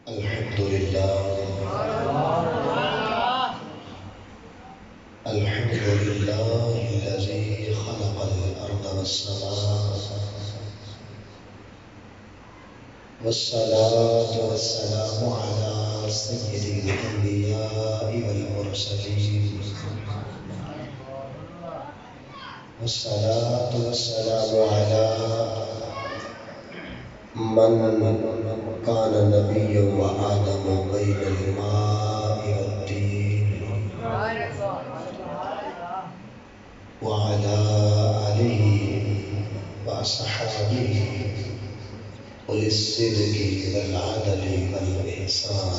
الحمد لله الحمد لله الذي خلق الأرض والسماء والصلاة والسلام على سيد الأنبياء والمرسلين والصلاة والسلام على من كان نبيا وآدم بين الماء والدين وعلى آله وأصحابه أولي الصدق والعدل والإحسان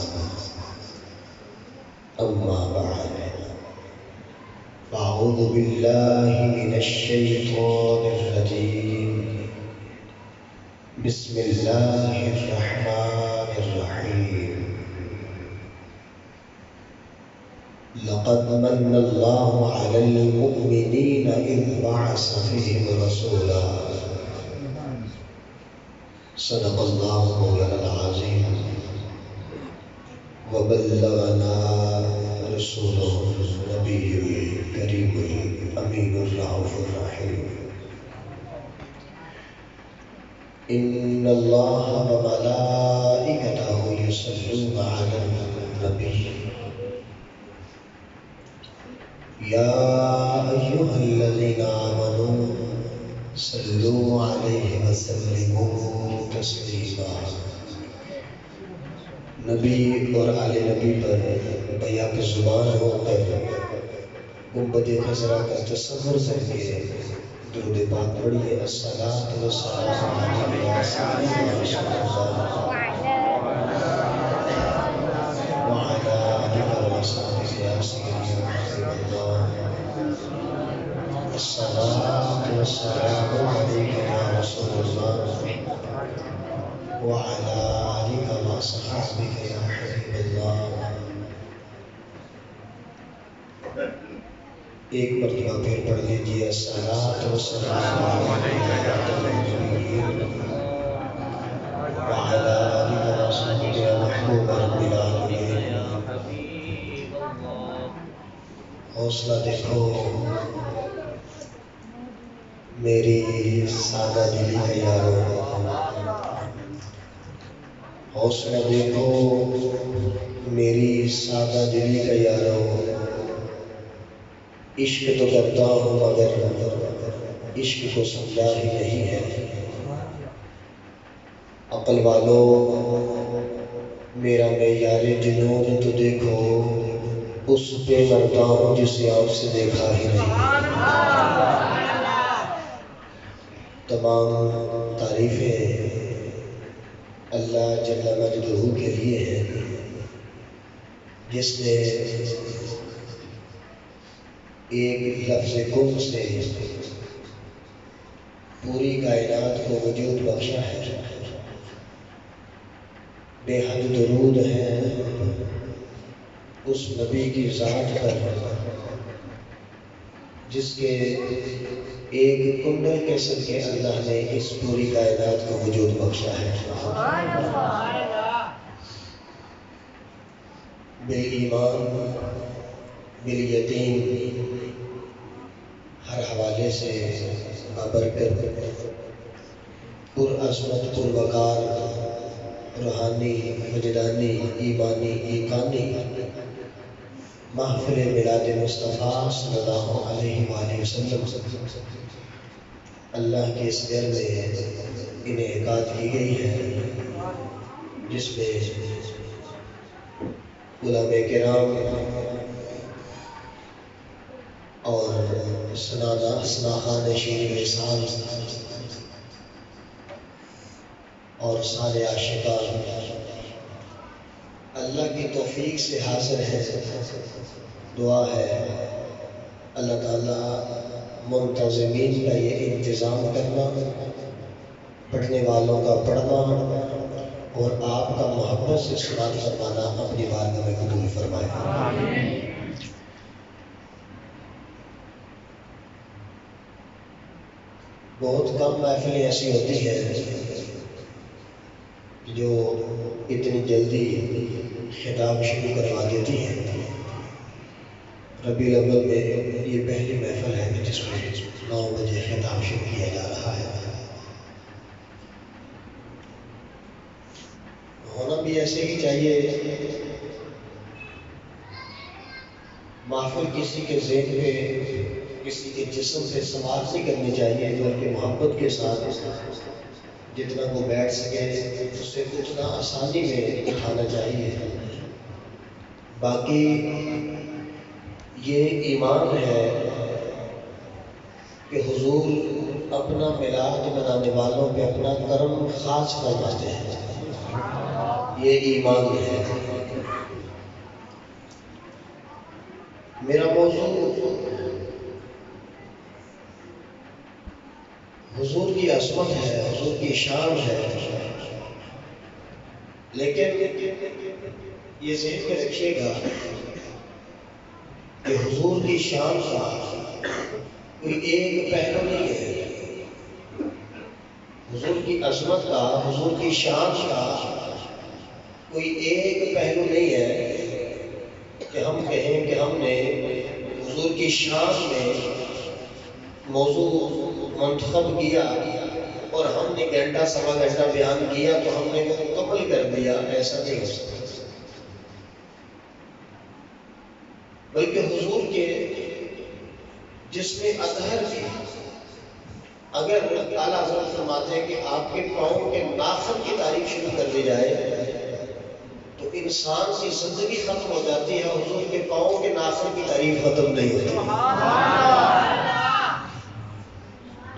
أما بعد فأعوذ بالله من الشيطان الرجيم بسم الله الرحمن الرحيم لقد من الله على المؤمنين إذ بعث فيهم رسولا صدق الله مولانا العظيم وبلغنا رسوله النبي الكريم الأمين الرؤوف الرحيم إن الله وملائكته يصلون على النبي يا أيها الذين آمنوا صلوا عليه وسلموا تسليما نبی اور آل نبی پر بیاق زبان ہو کر گنبد خضرا کا تصور کر کے درود پاک پڑھیے الصلاۃ والسلام علیہ سیدنا رسول اللہ وعلی آلہ وصحبہ یا سیدنا حبیب اللہ الصلاۃ والسلام علیک یا رسول اللہ وعلی آلہ وصحبہ یا حبیب اللہ۔ ایک مرتبہ پھر پڑھ لیجیے الصلاۃ والسلام علیک وعلی آلہ وصحبہ یا محبوب رب العالمین۔ حوصلہ دیکھو میری سادہ دلی کا یارو، حوصلہ دیکھو میری سادہ دلی کا یارو، عشق تو کرتا ہوں مگر عشق کو سمجھا ہی نہیں ہے۔ عقل والو میرا معیار جنون تو دیکھو، اس پہ مرتا ہوں جسے آپ سے دیکھا ہی نہیں۔ تمام تعریفیں اللہ جل مجدہ کے لیے ہیں، جس نے ایک لفظ کن سے پوری کائنات کو وجود بخشا ہے۔ بے حد درود ہے اس نبی کی ذات پر جس کے ایک کنڈے کے صدقے اللہ نے اس پوری کائنات کو وجود بخشا ہے۔ بالایمان بالیقین ہر حوالے سے بابرکت، پرعظمت، پروقار، روحانی، وجدانی، ایمانی، ایقانی محفل میلاد مصطفیٰ صلی اللہ علیہ وآلہ وسلم اللہ کے اس گھر میں انعقاد کی گئی ہے، جس میں علماء کرام اور اسناخان شیر لسان اور سارے عاشقان اللہ کی توفیق سے حاضر ہیں۔ دعا ہے اللہ تعالیٰ منتظمین کا یہ انتظام کرنا، پڑھنے والوں کا پڑھنا اور آپ کا محبت سے سماعت فرمانا اپنی بارگاہ میں قبول فرمائے۔ بہت کم محفلیں ایسی ہوتی ہیں جو اتنی جلدی خطاب شروع کروا دیتی ہیں۔ ربیع الاول میں یہ پہلی محفل ہے کہ جس میں 9 بجے خطاب شروع کیا جا رہا ہے۔ ہونا بھی ایسے ہی چاہیے۔ محفل کسی کے ذہن پہ، کسی کے جسم پہ سوار نہیں کرنی چاہیے، بلکہ محبت کے ساتھ جتنا وہ بیٹھ سکے اسے اتنا آسانی میں اٹھانا چاہیے۔ باقی یہ ایمان ہے کہ حضور اپنا میلاد منانے والوں پہ اپنا کرم خاص فرماتے ہیں، یہ ایمان ہے۔ میرا موضوع حضور کی عظمت ہے، حضور کی شان ہے، لیکن یہ ذہن میں رکھیے گا کہ حضور کی شان کا کوئی ایک پہلو نہیں ہے۔ حضور کی عظمت کا، حضور کی شان کا کوئی ایک پہلو نہیں ہے کہ ہم کہیں کہ ہم نے حضور کی شان میں موضوع منتخب کیا اور ہم نے گھنٹہ سوا گھنٹہ بیان کیا تو ہم نے مکمل کر دیا، ایسا نہیں ہو سکتا۔ بلکہ حضور کے جسم اطہر کی اگر اعلیٰ حضرت فرماتے ہیں کہ آپ کے پاؤں کے ناخن کی تعریف شروع کر دی جائے تو انسان کی زندگی ختم ہو جاتی ہے، حضور کے پاؤں کے ناخن کی تعریف ختم نہیں ہوتی۔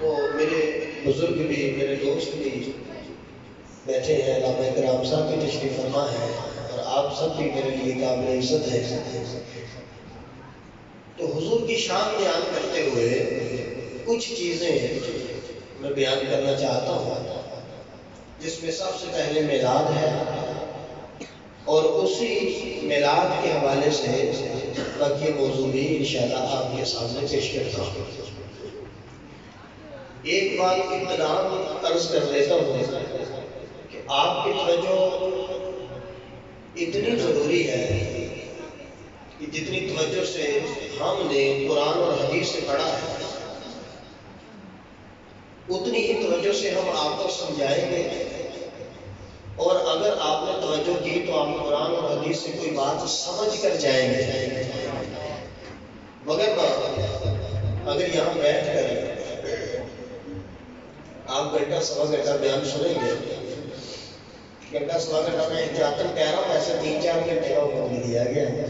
تو میرے بزرگ بھی، میرے دوست بھی بیٹھے ہیں، علامہ اکرام صاحب بھی تشریف فرما ہے اور آپ سب بھی میرے لیے قابل عزت ہے۔ تو حضور کی شان بیان کرتے ہوئے کچھ چیزیں میں بیان کرنا چاہتا ہوں، جس میں سب سے پہلے میلاد ہے اور اسی میلاد کے حوالے سے باقی موضوع بھی انشاءاللہ آپ کے سامنے پیش کرتا ہوں۔ ایک بات ابتداءً عرض کر دیتا ہوں کہ آپ کی توجہ اتنی ضروری ہے کہ جتنی توجہ سے ہم نے قرآن اور حدیث سے پڑھا ہے اتنی ہی توجہ سے ہم آپ کو سمجھائیں گے، اور اگر آپ نے توجہ کی تو آپ قرآن اور حدیث سے کوئی بات سمجھ کر جائیں گے، مگر اگر یہاں بیٹھ کر آپ گھنٹہ سوا گھنٹہ بیان سنیں گے، گھنٹہ سوا گھنٹہ میں احتیاطاً کہہ رہا ہوں، ایسے 3-4 گھنٹے کا حکم بھی دیا گیا ہے۔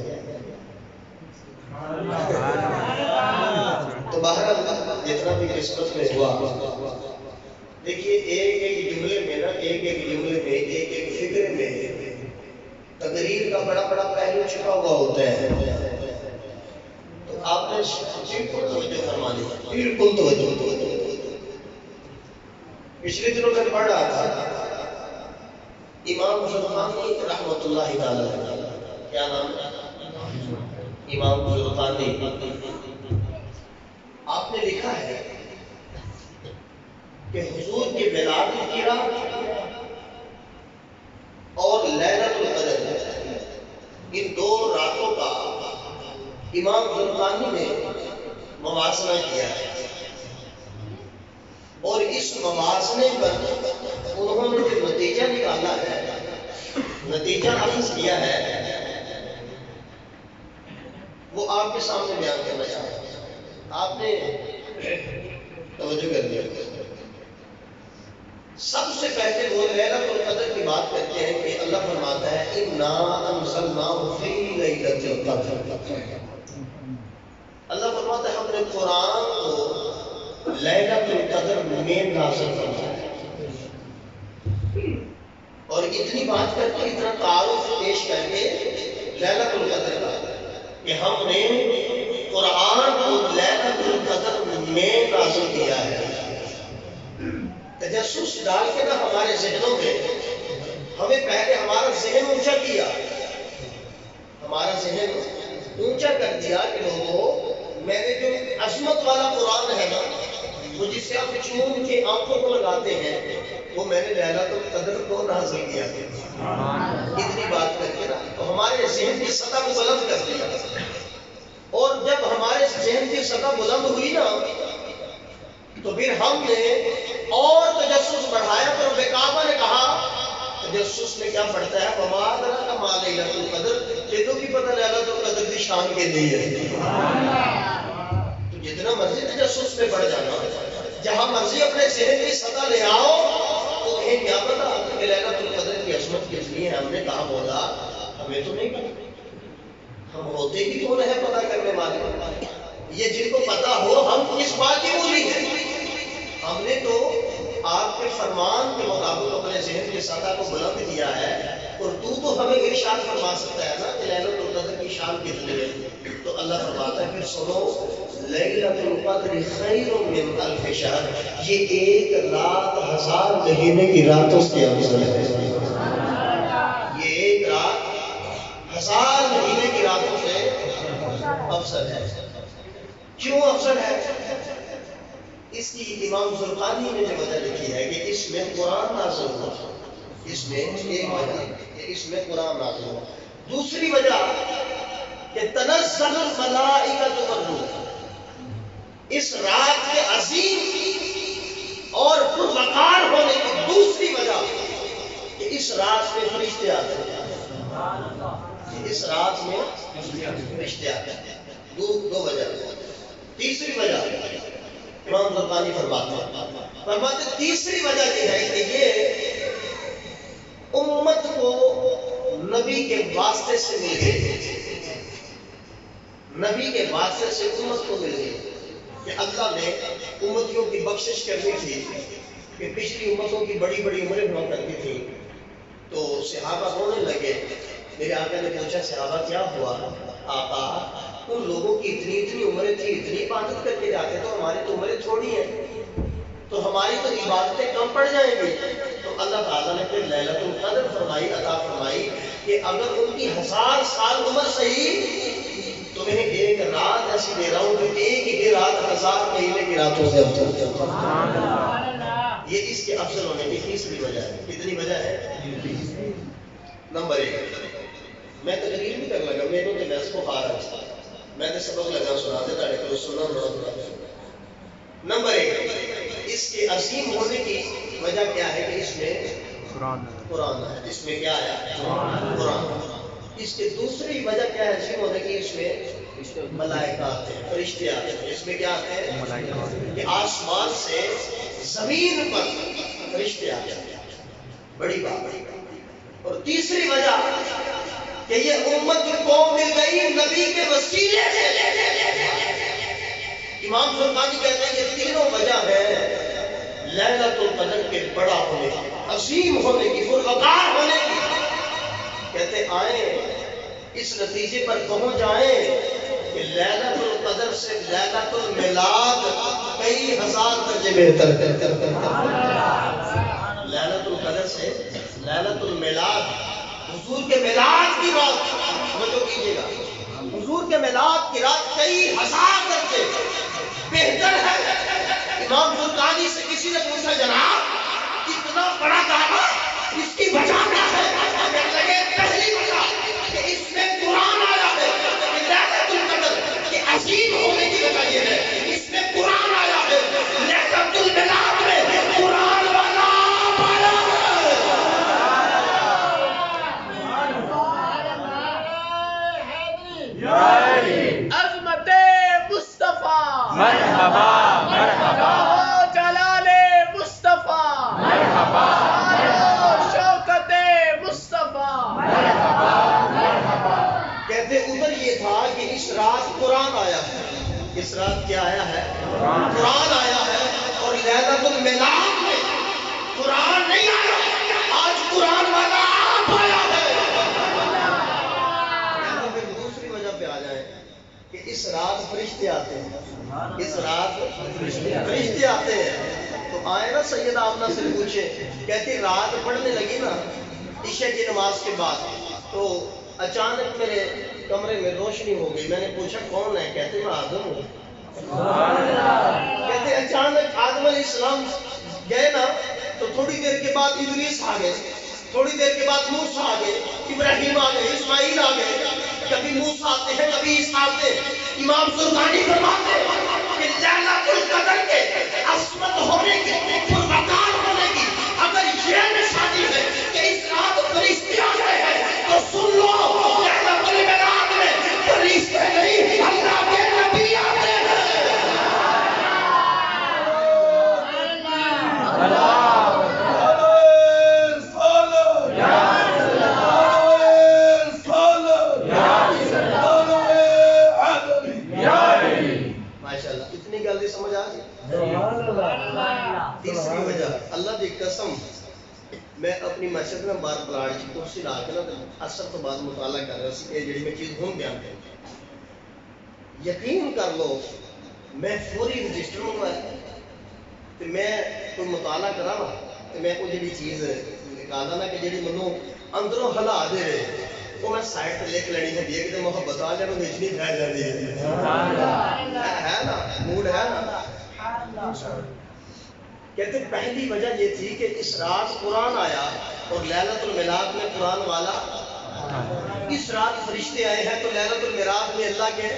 تو بہرحال جتنا بھی قسمت میں ہوا، دیکھیے ایک ایک جملے میں نا، ایک ایک جملے میں، ایک ایک فکر میں تقریر کا بڑا بڑا پہلو چھپا ہوا ہوتا ہے۔ تو آپ نے بالکل توجہ فرمانی، بالکل توجہ۔ پچھلے دنوں میں پڑھ رہا تھا امام زرقانی رحمۃ اللہ تعالی، کیا نام ہے؟ امام زرقانی۔ آپ نے لکھا ہے کہ حضور کے میلاد کی رات اور لیلۃ القدر، ان 2 راتوں کا امام زرقانی نے موازنہ کیا ہے، اور اس موازنے پر انہوں نے جو نتیجہ نکالا ہے، نتیجہ اخذ کیا ہے، وہ آپ کے سامنے بیان کرنا چاہتا ہوں۔ آپ نے توجہ کر دیا۔ سب سے پہلے وہ لیلۃ القدر کی بات کرتے ہیں کہ اللہ فرماتا ہے اِنَّا أَنزَلْنَاهُ فِي لَيْلَةِ الْقَدْرِ۔ اللہ فرماتا ہے ہم نے قرآن کو لیلۃ القدر میں نازل فرمایا، اور اتنی بات کر کے، اتنا تعارف پیش کر کے لیلۃ القدر کا کہ ہم نے قرآن کو لیلۃ القدر میں نازل کیا ہے۔ تجسس ڈال کے نا ہمارے ذہنوں میں، ہمیں پہلے ہمارا ذہن اونچا کیا، ہمارا ذہن اونچا کر دیا کہ لوگوں، میں نے جو عظمت والا قرآن ہے نا، وہ جس سے آپ چوم کے آنکھوں کو لگاتے ہیں وہ میں نے لیلۃ القدر کو نازل کیا اتنی بات کر کے نا تو ہمارے ذہن کی سطح کو بلند کر دیا. اور جب ہمارے ذہن کی سطح بلند ہوئی نا تو پھر ہم نے اور تجسس بڑھایا. تو رب کعبہ نے کہا تجسس میں کیا پڑھتا ہے وما ادراک ما لیلۃ القدر, تجھے بھی پتہ لیلۃ القدر کی شان کے لیے ہے. تو جتنا مرضی تجسس میں پڑھ جانا, جہاں مرضی اپنے ذہن کی سطح لے آؤ تو انہیں کیا پتا کہ لیلۃ القدر کی عظمت کتنی ہے. ہم نے کہا مولا ہمیں تو نہیں پتا, ہم ہوتے ہی کون ہے پتہ کرنے والے. یہ جن کو پتا ہو ہم کس بات کی بولی ہے. ہم نے تو آپ کے فرمان کے مطابق اپنے ذہن کی سطح کو بلند کیا ہے, اور تو ہمیں ارشاد فرما سکتا ہے نا کہ لیلۃ القدر کی شان کتنی ہے. تو اللہ فرماتا ہے پھر سنو لیلۃ القدر خیر من الف شہر, یہ ایک رات 1000 مہینے کی راتوں سے افضل ہے. یہ ایک رات 1000 مہینے کی راتوں سے افضل ہے. کیوں افضل ہے؟ اس کی امام زرقانی نے جو وجہ لکھی ہے کہ اس میں قرآن نازل ہوا. اس میں ایک وجہ کہ اس میں قرآن نازل ہوا. دوسری وجہ کہ تنزل الملائکۃ والروح, اس رات کے عظیم اور پروقار ہونے کی دوسری وجہ کہ اس رات میں فرشتے آتے ہیں. اس رات میں فرشتے آتے ہیں. دو وجہ. تیسری وجہ امام زرقانی فرماتے تیسری وجہ یہ ہے کہ یہ امت کو نبی کے واسطے سے مل گئی. نبی کے واسطے سے امت کو مل گئی کہ اللہ نے امتیوں کی بخشش کرنی تھی کہ پچھلی امتوں کی بڑی بڑی عمریں ہوا کرتی تھی. تو صحابہ رونے لگے. میرے آقا نے پوچھا صحابہ کیا ہوا؟ آقا ان لوگوں کی اتنی عمریں تھی, اتنی عبادت کر کے جاتے, تو ہماری تو عمریں تھوڑی ہیں, تو ہماری تو عبادتیں کم پڑ جائیں گی. تو اللہ تعالیٰ نے پھر لیلۃ القدر فرمائی, عطا فرمائی کہ اگر ان کی 1000 سال عمر صحیح تو میں ایک رات ایسی دے رہا ہوں کہ ایک ہی رات 1000 مہینے کی راتوں سے افضل ہے. یہ اس کے افضل ہونے کی تیسری وجہ ہے. کتنی وجہ ہے؟ نمبر 1 میں تقریر بھی کر لگا, میں نے بحث کو خارا میں نے سبق لگا سنا دے تاڑے کو سننا بڑا. نمبر 1 اس کے عظیم ہونے کی وجہ کیا ہے کہ اس میں قرآن ہے. اس میں کیا ہے؟ قرآن. اس کے دوسری وجہ کیا ہے عظیم ہونے کی؟ اس میں ملائکہ آتے ہیں, فرشتے آتے ہیں. اس میں کیا آتے ہیں کہ آسمان سے زمین پر فرشتے آتے ہیں. بڑی بات. اور تیسری وجہ کہ یہ امت کو مل گئی نبی کے وسیلے سے. امام زرقانی کہتے ہیں یہ تینوں وجہ ہے لیلۃ القدر کے بڑا ہونے کی, عظیم ہونے کی, پروقار ہونے کی. کہتے آئیں اس نتیجے پر پہنچ جائیں کہ لیلۃ القدر سے لیلۃ المیلاد کئی ہزار درجے بہتر ہے. لیلۃ القدر سے لیلۃ المیلاد, حضور کے میلاد کی رات, توجہ کیجیے گا, حضور کے میلاد کی رات کئی ہزار درجے بہتر ہے. امام زرقانی سے کسی نے پوچھا جناب اتنا بڑا دعویٰ اس کی وجہ کیا ہے؟ کہنے لگے پہلی وجہ کہ اس میں قرآن آیا ہے. لیلۃ القدر کے عظیم ہونے کی وجہ یہ ہے اس میں قرآن آیا ہے. لیلۃ المیلاد میں قرآن والا آیا ہے. عظمت مصطفیٰ مرحبا مرحبا, جلال مصطفیٰ مرحبا, شوکت مصطفیٰ مرحبا مرحبا. کہتے ادھر یہ تھا کہ اس رات قرآن آیا ہے. اس رات کیا آیا ہے؟ قرآن آیا ہے. اور لیلۃ المیلاد میں قرآن نہیں آیا, آج قرآن والا آپ آیا ہے. پھر دوسری وجہ پہ آ جائیں کہ اس رات فرشتے آتے ہیں. اس رات فرشتے آتے ہیں. تو آئے نا سیدہ آمنہ سے پوچھے, کہتی رات پڑھنے لگی نا عشاء کی نماز کے بعد, تو اچانک میرے کمرے میں روشنی ہو گئی. میں نے پوچھا کون ہے؟ کہتے میں آدم ہوں. کہتے اچانک آدم علیہ السلام گئے نا تو تھوڑی دیر کے بعد ادریس آ گئے، تھوڑی دیر کے بعد موسیٰ آ گئے، ابراہیم آ گئے، اسماعیل آ گئے، کبھی موسیٰ آتے ہیں کبھی عیسیٰ آتے ہیں۔ امام زرقانی فرماتے ہیں کہ لیلۃ القدر کے عصمت ہونے کی، پروقار ہونے کی اگر یہ نشانی ہے کہ اس رات فرشتے آ گئے ہیں تو سن لو، لیلۃ المعراج میں فرشتے نہیں اللہ کے نبی آتے ہیں۔ سمجھ آ گئی؟ تیسری وجہ اللہ دی قسم، میں اپنی مسجد میں بار پلاٹ کی کرسی لا کے نا اثر تو بعد مطالعہ کر رہا سی، یہ جڑی میں چیز ہوں بیان کروں، یقین کر لو میں فوری رجسٹر منگوایا تو میں کوئی مطالعہ کرا نا تو میں کوئی جڑی چیز نکالا نا کہ جڑی منو اندروں ہلا دے رہے وہ میں سائٹ پہ لکھ لینی ہے دیکھ کہ محبت آ جائے اتنی پھیل جاتی ہے نا، موڈ ہے نا۔ کہتے پہلی وجہ یہ تھی کہ اس رات قرآن آیا اور لیلۃ المعراج میں قرآن والا، اس رات فرشتے آئے ہیں تو لیلۃ المعراج میں اللہ کے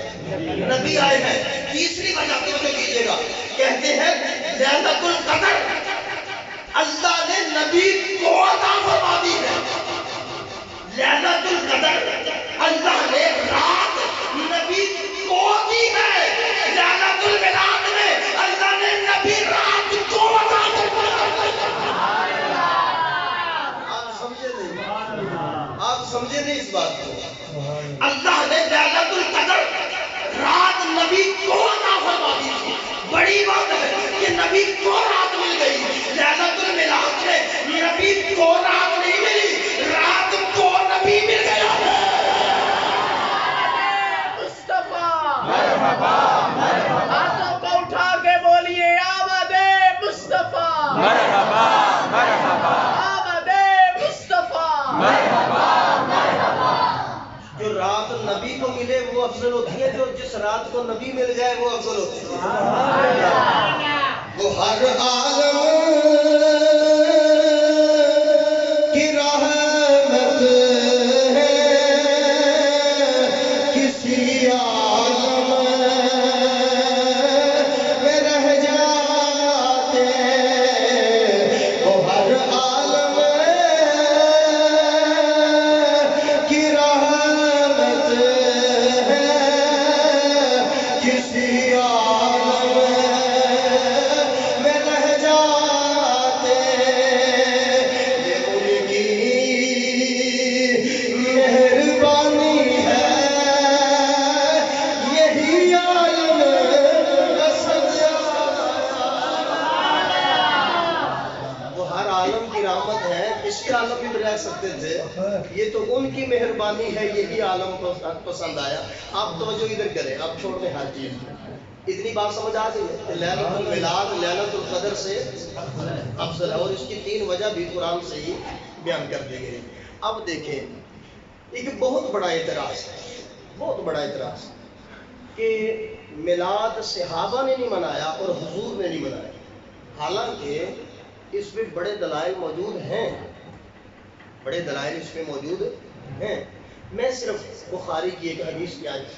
نبی آئے ہیں۔ تیسری وجہ توجہ کیجیے گا، کہتے ہیں لیلۃ القدر اللہ نے نبی کو عطا فرما دی ہے۔ لیلۃ القدر اللہ نے رات نبی کو دی ہے، لیلۃ المعراج میں اللہ نے نبی رات کو عطا فرما دی ہے۔ آپ سمجھے نہیں؟ آپ سمجھے نہیں اس بات کو؟ اللہ نے لیلۃ القدر رات نبی کو عطا فرما دی تھی۔ بڑی بات ہے کہ نبی کو رات مل گئی، لیلۃ المعراج میں نبی کو رات نہیں ملی، رات کو نبی مل گیا ہے۔ مصطفیٰ مرحبا مرحبا، ہاتھوں کو اٹھا کے بولیے آمد مصطفیٰ مرحبا مرحبا، آمد مصطفیٰ مرحبا مرحبا۔ جو رات نبی کو ملے وہ افضل ہوتی ہے، جو جس رات کو نبی مل جائے وہ افضل ہوتی ہے۔ وہ ہر عالم کی رحمت ہے، کسی عالم میں رہ جاتے، وہ ہر عالم کی رحمت ہے، کسی عالم میں رہ جاتے، یہ ان کی مہربانی ہے، یہی عالم پسند وہ ہر عالم کی رحمت ہے، کسی عالم میں رہ سکتے تھے، یہ تو ان کی مہربانی ہے، یہی عالم کو پسند آیا۔ آپ توجہ ادھر کریں، آپ چھوڑ دیں ہر چیز، اتنی بات سمجھ آ گئی ہے کہ لیلۃ المعراج لیلۃ القدر سے افضل ہے، اور اس کی تین وجہ بھی قرآن سے ہی بیان کر دی گئی۔ اب دیکھیں ایک بہت بڑا اعتراض ہے، بہت بڑا اعتراض کہ میلاد صحابہ نے نہیں منایا اور حضور نے نہیں منایا، حالانکہ اس میں بڑے دلائل موجود ہیں، بڑے دلائل اس میں موجود ہیں۔ میں صرف بخاری کی ایک حدیث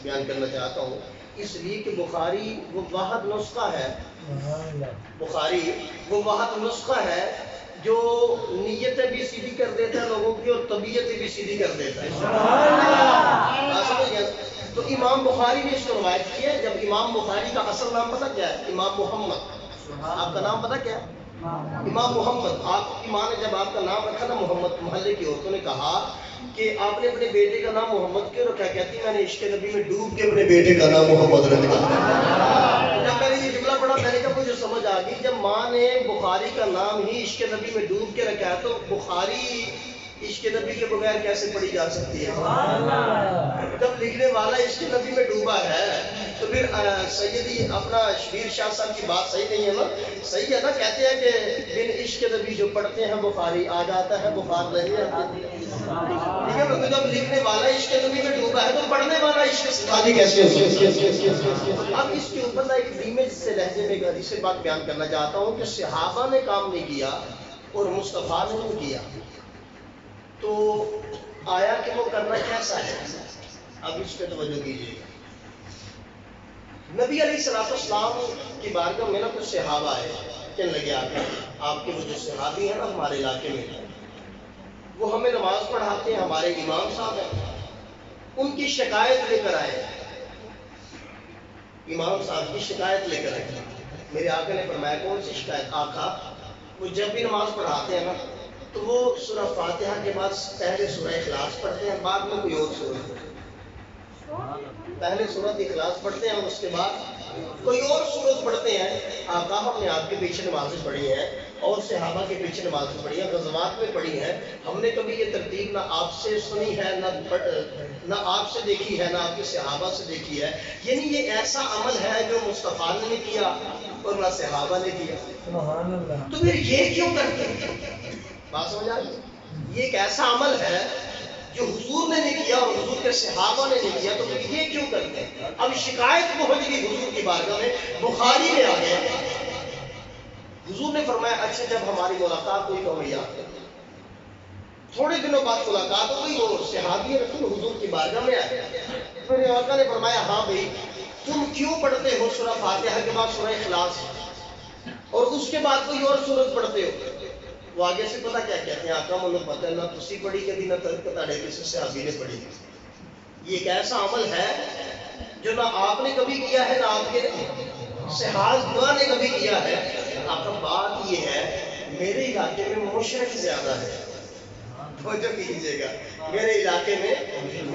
بیان کرنا چاہتا ہوں، اس لیے کہ بخاری وہ واحد نسخہ ہے، بخاری وہ واحد نسخہ ہے جو نیتیں بھی سیدھی کر دیتا ہے لوگوں کی اور طبیعتیں بھی سیدھی کر دیتا ہے۔ سمجھ گئے؟ تو امام بخاری نے اس کو روایت کی ہے۔ جب امام بخاری کا اصل نام پتہ کیا ہے؟ امام محمد۔ آپ کا نام پتہ کیا ہے؟ امام محمد۔ آپ کی ماں نے جب آپ کا نام رکھا نا محمد، محلے کی عورتوں نے کہا کہ آپ نے اپنے بیٹے کا نام محمد کیوں رکھا؟ کہتی میں نے عشق نبی میں ڈوب کے اپنے بیٹے کا نام محمد رکھا۔ جب میں نے یہ جملہ پڑھا میں نے کہا مجھے سمجھ آ گئی، جب ماں نے بخاری کا نام ہی عشق نبی میں ڈوب کے رکھا ہے تو بخاری عشق نبی کے بغیر کیسے پڑھی جا سکتی ہے؟ جب لکھنے والا عشق نبی میں ڈوبا ہے تو پھر سیدی اپنا شبیر شاہ صاحب کی بات صحیح نہیں ہے نا؟ صحیح ہے نا؟ کہتے ہیں کہ بن عشق نبی جو پڑھتے ہیں بخاری آ جاتا ہے بخار نہیں آتا۔ ٹھیک ہے، تو جب لکھنے والا عشق نبی میں ڈوبا ہے تو پڑھنے والا عشق سکھانی کیسے ہو سکتی ہے؟ اب اس کے اوپر ایک ڈیمیج سے لہجے میں ایک حدیث سے بات بیان کرنا چاہتا ہوں کہ صحابہ نے کام نہیں کیا اور مصطفیٰ نے نہیں کیا، تو آیا کہ وہ کرنا کیسا ہے؟ اب اس پہ توجہ کیجیے گا۔ نبی علیہ السلام کی بارگاہ میں نا کچھ صحابہ آئے، کہنے لگے آپ کے وہ جو صحابی ہیں نا ہمارے علاقے میں، وہ ہمیں نماز پڑھاتے ہیں، ہمارے امام صاحب ہیں، ان کی شکایت لے کر آئے، امام صاحب کی شکایت لے کر آئے۔ میرے آقا نے فرمایا کون سی شکایت؟ آقا وہ جب بھی نماز پڑھاتے ہیں نا تو وہ سورہ فاتحہ کے بعد پہلے سورہ اخلاص پڑھتے ہیں، بعد میں کوئی اور سورت، پہلے سورت اخلاص پڑھتے ہیں اور اس کے بعد کوئی اور سورت پڑھتے ہیں۔ آقا ہم نے آپ کے پیچھے نمازیں پڑھی ہیں اور صحابہ کے پیچھے نمازیں پڑھی ہیں، غزوات میں پڑھی ہیں، ہم نے کبھی یہ ترتیب نہ آپ سے سنی ہے، نہ آپ سے دیکھی ہے، نہ آپ کے صحابہ سے دیکھی ہے۔ یعنی یہ ایسا عمل ہے جو مصطفیٰ نے کیا اور نہ صحابہ نے کیا، تو پھر یہ کیوں کرتے ہیں؟ بات سمجھ آ رہی ہے؟ یہ ایک ایسا عمل ہے جو حضور نے نہیں کیا اور حضور کے صحابہ نے نہیں کیا، تو پھر یہ کیوں کرتے ہیں؟ اب شکایت پہنچ گئی حضور کی بارگاہ میں، بخاری میں آ گیا۔ حضور نے فرمایا اچھا جب ہماری ملاقات ہوئی تو ہمیں یاد کر۔ تھوڑے دنوں بعد ملاقات ہو گئی، وہ صحابی رسول حضور کی بارگاہ میں آئے، میرے آقا نے فرمایا ہاں بھائی تم کیوں پڑھتے ہو سورہ فاتحہ کے بعد سورہ اخلاص اور اس کے بعد کوئی اور سورت پڑھتے ہو؟ وہ آگے سے پتہ کیا کہتے ہیں؟ آقا مجھے پتہ ہے نہ تسی پڑھی کبھی نہ تاڑے کسی صحابی نے پڑھی۔ یہ ایک ایسا عمل ہے جو نہ آپ نے کبھی کیا ہے نہ آپ کے صحابہ نے کبھی کیا ہے۔ آقا بات یہ ہے میرے علاقے میں مشرک زیادہ ہے، توجہ کیجیے گا، میرے علاقے میں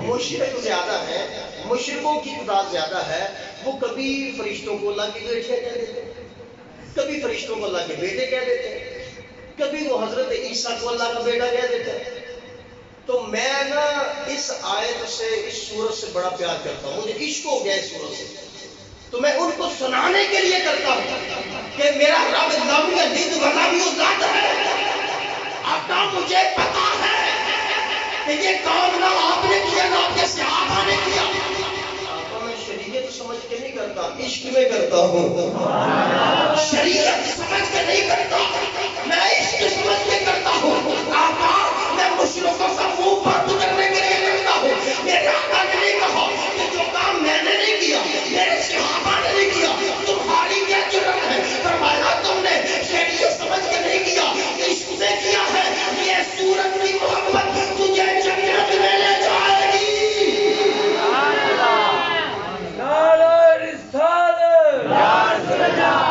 مشرک زیادہ ہے، مشرکوں کی تعداد زیادہ ہے۔ وہ کبھی فرشتوں کو اللہ کی بیٹیاں کہہ دیتے ہیں، کبھی فرشتوں کو اللہ کے بیٹے کہہ دیتے ہیں، کبھی وہ حضرت عیسیٰ کو اللہ کا بیٹا کہہ دیتے ہیں۔ تو میں نا اس آیت سے اس سورت سے بڑا پیار کرتا ہوں، مجھے عشق ہو گیا اس سورت سے، تو میں ان کو سنانے کے لیے کرتا ہوں کہ میرا رب لم یلد ولم یولد ہے۔ آقا مجھے پتا ہے کہ یہ کام نہ آپ نے کیا نہ آپ کے صحابہ نے کیا۔ آقا میں شریعت سمجھ کے نہیں کرتا، عشق میں کرتا ہوں۔ شریعت سمجھ کے نہیں کرتا، میں عشق سمجھ کے کرتا ہوں۔ آقا میں مشرکوں کا منہ بند کرنے کے لیے کرتا ہوں۔ میرے آقا نے نہیں کہا کہ جو کام میں نے نہیں کیا میرے صحابہ نے نہیں کیا تمہاری کیا جرم ہے؟ فرمایا تم نے شریعت سمجھ کے نہیں کیا، عشق سے کیا ہے۔ یہ سورت کی محبت تجھے جنت میں لے جائے گی۔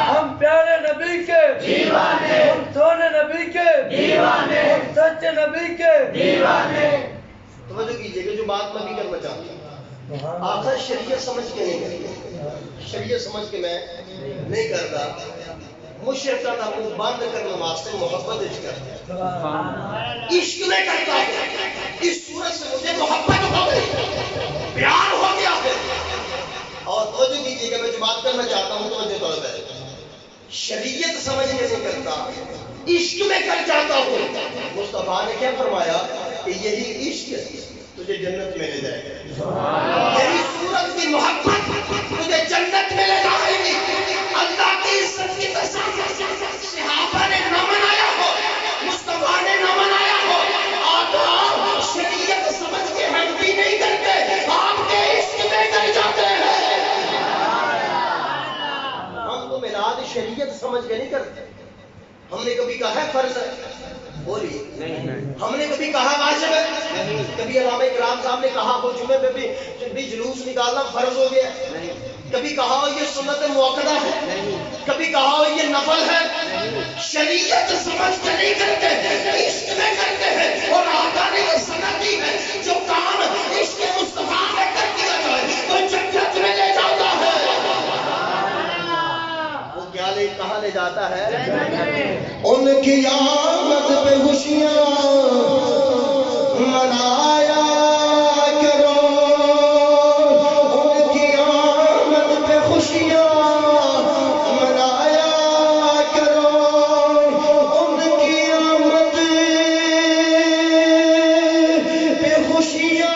ہم پیارے نبی کے دیوانے، ہم سونے نبی کے دیوانے، ہم سچے نبی کے دیوانے۔ توجہ کیجیے کہ جو بات میں بھی کرنا چاہتا ہوں، آخر شریعت سمجھ کے نہیں کرتا، شریعت سمجھ کے میں نہیں کرتا، مشرکہ کا منہ بند کرنے واسطے محبت کرتا، عشق میں کرتا ہے۔ اس صورت سے مجھے محبت ہو گئی، پیار ہو گیا ہے۔ اور توجہ کیجیے کہ میں جو بات کرنا چاہتا ہوں توجہ طلب ہے، شریعت سمجھ کے نہیں کرتا، عشق میں کر جاتا ہوں۔ مصطفیٰ نے کیا فرمایا کہ یہی عشق تجھے جنت میں لے جائے گا، یہی سورت کی محبت تجھے جنت میں لے جائے گی۔ اللہ کی عزت کی قسم صحابہ نے نہ منایا ہو، مصطفیٰ نے نہ منایا ہو، آقا شریعت سمجھ کے ہم بھی نہیں کرتے، آپ کے عشق میں کر جاتے ہیں۔ ہم تو میلاد شریعت سمجھ کے نہیں کرتے۔ ہم نے کبھی کہا ہے فرض ہے؟ بولیے ہم نے کبھی کہا واجب ہے؟ کبھی علامہ اکرام صاحب نے کہا وہ جمعے پہ بھی جلوس نکالنا فرض ہو گیا؟ کبھی کہا ہو یہ سنت موقدہ ہے؟ کبھی کہا ہو یہ نفل ہے؟ شریعت سمجھ کے نہیں کرتے، عشق میں کرتے ہیں۔ اور آقا نے یہ سنت دی ہے جو کام عشق مصطفیٰ میں کر دیا جائے وہ جنت میں لے جاتا ہے۔ وہ کیا لے کہاں لے جاتا ہے؟ ان کی آمد پہ خوشیاں منایا کرو، ان کی آمد پہ خوشیاں منایا کرو، ان کی آمد پہ خوشیاں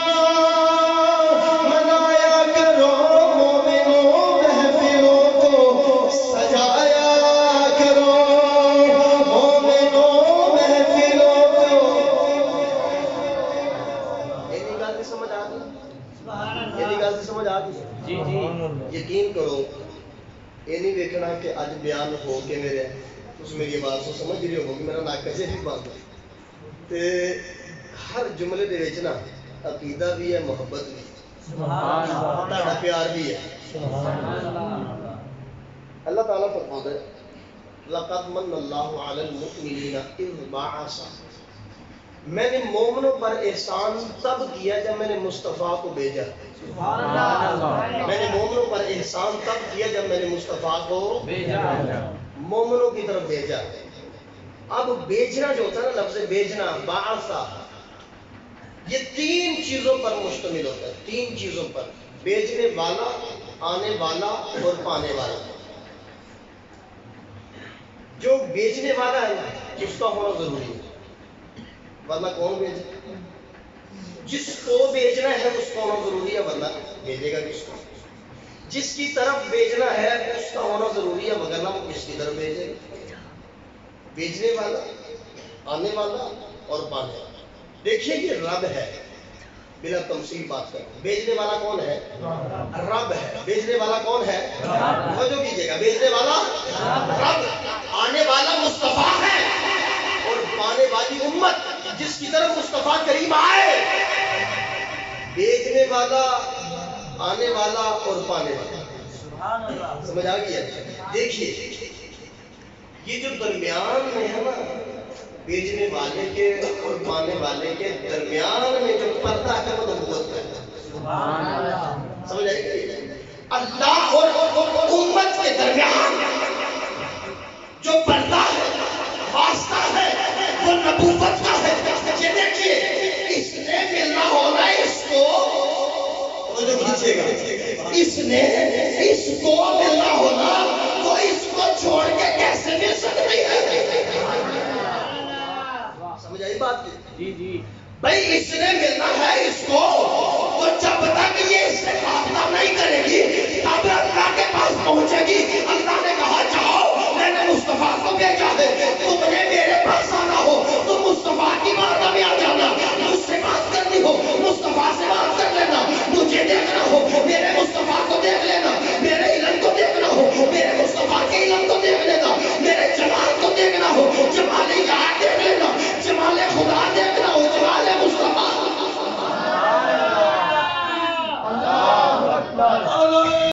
منایا کرو، مومنوں محفلوں کو سجایا کرو، مومنوں کی سمجھ آ گئی؟ یہ گل کی سمجھ آ گئی؟ جی جی یقین کرو یہ نہیں دیکھنا کہ اج بیان ہو کے میرے تم میری آواز کو سمجھ رہے ہو کہ میرا ناک کسے بھی بند تے ہر جملے دے وچ نا عقیدہ بھی ہے، محبت بھی ہے، تہاڈا پیار بھی ہے۔ اللہ تعالیٰ فرماتا ہے لقد من اللہ علی المؤمنین اذ بعث، میں نے مومنوں پر احسان تب کیا جب میں نے مصطفیٰ کو بھیجا۔ میں نے مومنوں پر احسان تب کیا جب میں نے مصطفیٰ کو مومنوں کی طرف بھیجا۔ اب بھیجنا جو ہوتا ہے نا، لفظ بھیجنا، بعثا، یہ تین چیزوں پر مشتمل ہوتا ہے، تین چیزوں پر: بھیجنے والا، آنے والا اور پانے والا۔ جو بیچنے والا ہے اس کا ہونا ضروری ہے، ورنہ کون بیچے؟ جس کو بیچنا ہے اس کو ہونا ضروری ہے، ورنہ بھیجے گا کس کو؟ جس کی طرف بیچنا ہے اس کا ہونا ضروری ہے، ورنہ وہ کس کی طرف بھیجے گا؟ بیچنے والا، آنے والا اور پانے والا۔ دیکھیے یہ رب ہے، بلا تمثیل بات کر، بیچنے والا کون ہے؟ رب ہے۔ بیچنے والا کون ہے؟ توجہ کیجیے گا، بیچنے والا رب، آنے والا مصطفیٰ ہے، اور پانے والی امت جس کی طرف مصطفیٰ کریم آئے۔ بیچنے والا، آنے والا اور پانے والا، سمجھ آ گئی ہے؟ دیکھیے یہ جو درمیان میں ہے نا، بیچنے والے کے اور پانے والے کے درمیان میں جو پردہ ہے وہ نبوت ہے۔ سمجھ آئے گی؟ اللہ اور امت کے درمیان جو پردہ ہے، واسطہ ہے، وہ نبوت کا ہے۔ یہ دیکھیے اس نے ملنا ہونا اس کو، وہ جو کھینچے گا، اس نے اس کو ملنا ہونا تو اس کو چھوڑ کے کیسے مل سکتی ہے؟ سمجھ آئی بات؟ جی جی بھائی اس نے ملنا ہے اس کو، تو جب تک یہ اس سے رابطہ نہیں کرے گی تب اللہ کے پاس پہنچے گی۔ اللہ نے کہا جاؤ، میں نے مصطفیٰ کو بھیجا ہے، تم نے میرے پاس آنا ہو تو مصطفیٰ کی بارگاہ میں آ جانا، مجھ سے بات کرنی ہو مصطفیٰ سے بات کر لینا، مجھے دیکھنا ہو میرے مصطفیٰ کو دیکھ لینا، میرے علم کو دیکھنا ہو میرے مصطفیٰ کے علم کو دیکھ لینا، میرے جمال کو دیکھنا ہو جمال یاد دیکھ لینا، جمال خدا دیکھنا ہو جمال مصطفیٰ۔